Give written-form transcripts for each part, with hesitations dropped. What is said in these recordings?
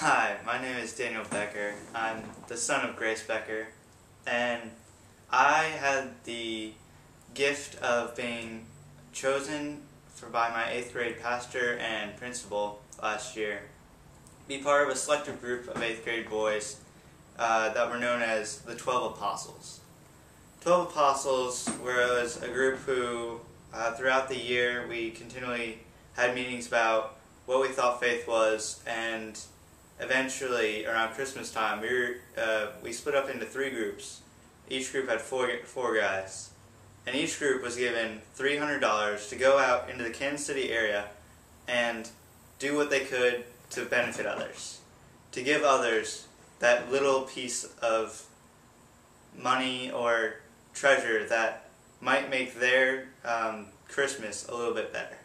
Hi, my name is Daniel Becker. I'm the son of Grace Becker, and I had the gift of being chosen by my 8th grade pastor and principal last year to be part of a selected group of 8th grade boys that were known as the 12 Apostles. 12 Apostles was a group who, throughout the year, we continually had meetings about what we thought faith was, and eventually, around Christmas time, we split up into 3 groups. Each group had four guys, and each group was given $300 to go out into the Kansas City area and do what they could to benefit others, to give others that little piece of money or treasure that might make their Christmas a little bit better.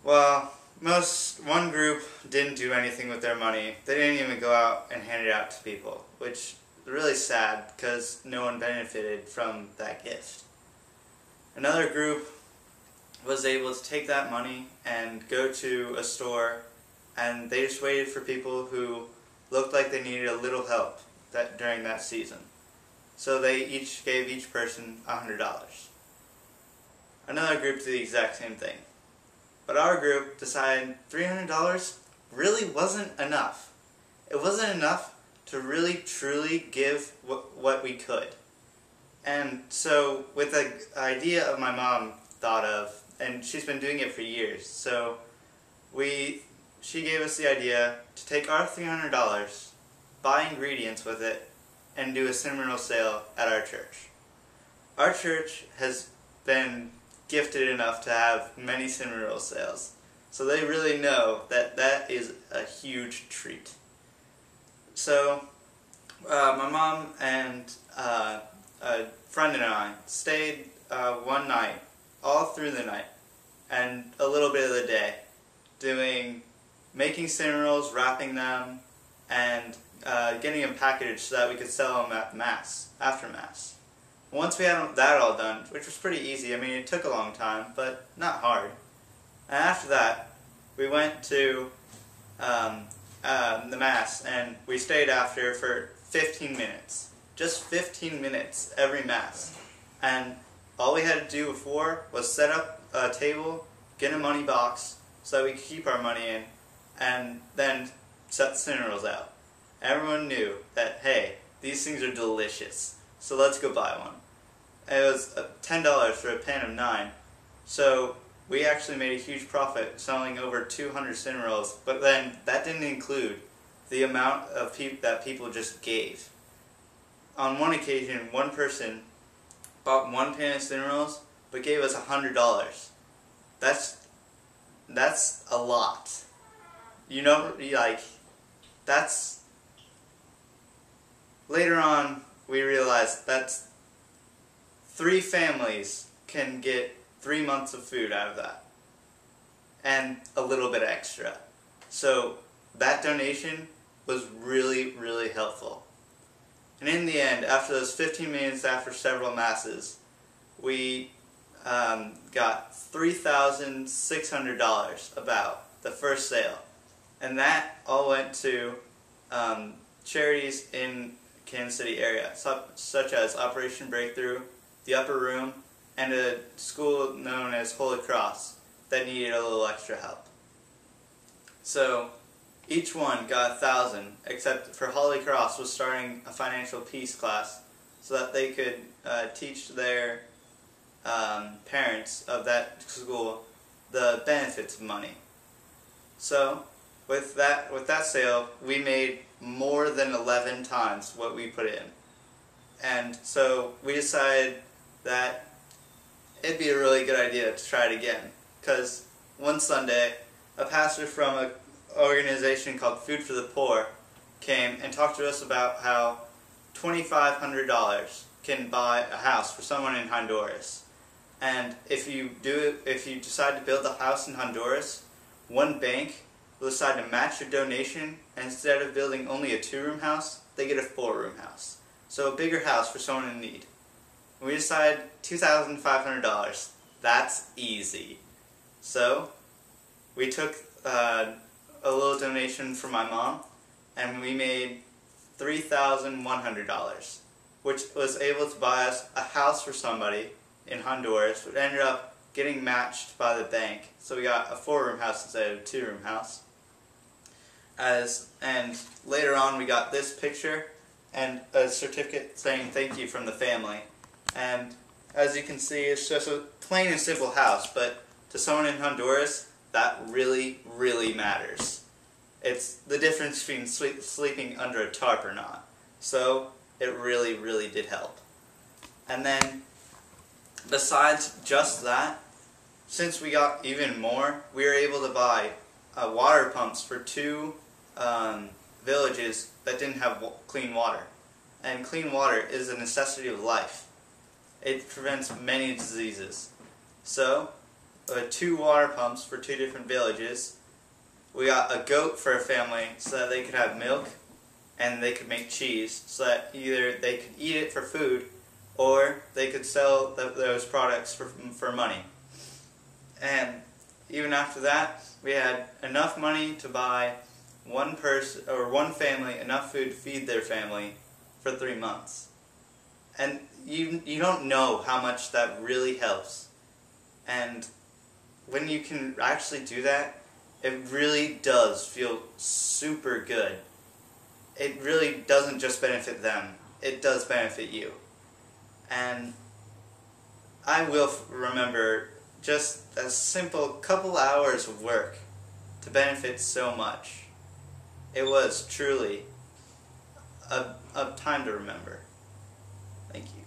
Well, one group didn't do anything with their money. They didn't even go out and hand it out to people, which is really sad because no one benefited from that gift. Another group was able to take that money and go to a store, and they just waited for people who looked like they needed a little help during that season. So they each gave each person $100. Another group did the exact same thing. But our group decided $300 really wasn't enough. It wasn't enough to really truly give what we could. And so with the idea of my mom thought of, and she's been doing it for years, so she gave us the idea to take our $300, buy ingredients with it, and do a cinnamon roll sale at our church. Our church has been gifted enough to have many cinnamon roll sales, so they really know that that is a huge treat. So my mom and a friend and I stayed one night, all through the night and a little bit of the day, making cinnamon rolls, wrapping them, and getting them packaged so that we could sell them at Mass, after Mass. Once we had that all done, which was pretty easy, I mean it took a long time, but not hard. And after that, we went to the Mass, and we stayed after for 15 minutes. Just 15 minutes every Mass. And all we had to do before was set up a table, get a money box so that we could keep our money in, and then set the cinnamon rolls out. Everyone knew that, hey, these things are delicious, so let's go buy one. It was $10 for a pan of 9, so we actually made a huge profit selling over 200 cinnamon rolls, but then that didn't include the amount of that people just gave. On one occasion, one person bought 1 pan of cinnamon rolls, but gave us $100. That's a lot. You know, that's... Later on, we realized that's 3 families can get 3 months of food out of that, and a little bit extra. So that donation was really, really helpful. And in the end, after those 15 minutes after several Masses, we got $3,600 about the first sale. And that all went to charities in Kansas City area, such as Operation Breakthrough, the Upper Room, and a school known as Holy Cross that needed a little extra help. So each one got $1,000, except for Holy Cross was starting a financial peace class so that they could teach their parents of that school the benefits of money. So with that sale, we made more than 11 times what we put in. And so we decided that it'd be a really good idea to try it again. Because one Sunday, a pastor from an organization called Food for the Poor came and talked to us about how $2,500 can buy a house for someone in Honduras. And if you decide to build a house in Honduras, one bank will decide to match your donation, and instead of building only a 2-room house, they get a 4-room house. So a bigger house for someone in need. And we decided $2,500. That's easy. So we took a little donation from my mom, and we made $3,100, which was able to buy us a house for somebody in Honduras, which ended up getting matched by the bank. So we got a 4-room house instead of a 2-room house. And later on we got this picture and a certificate saying thank you from the family. And as you can see, it's just a plain and simple house, but to someone in Honduras, that really, really matters. It's the difference between sleeping under a tarp or not. So it really, really did help. And then, besides just that, since we got even more, we were able to buy water pumps for 2 villages that didn't have clean water. And clean water is a necessity of life. It prevents many diseases. So, 2 water pumps for 2 different villages. We got a goat for a family so that they could have milk and they could make cheese, so that either they could eat it for food or they could sell those products for money. And even after that, we had enough money to buy one family enough food to feed their family for 3 months. And you don't know how much that really helps. And when you can actually do that, it really does feel super good. It really doesn't just benefit them, it does benefit you. And I will remember just a simple couple hours of work to benefit so much. It was truly a time to remember. Thank you.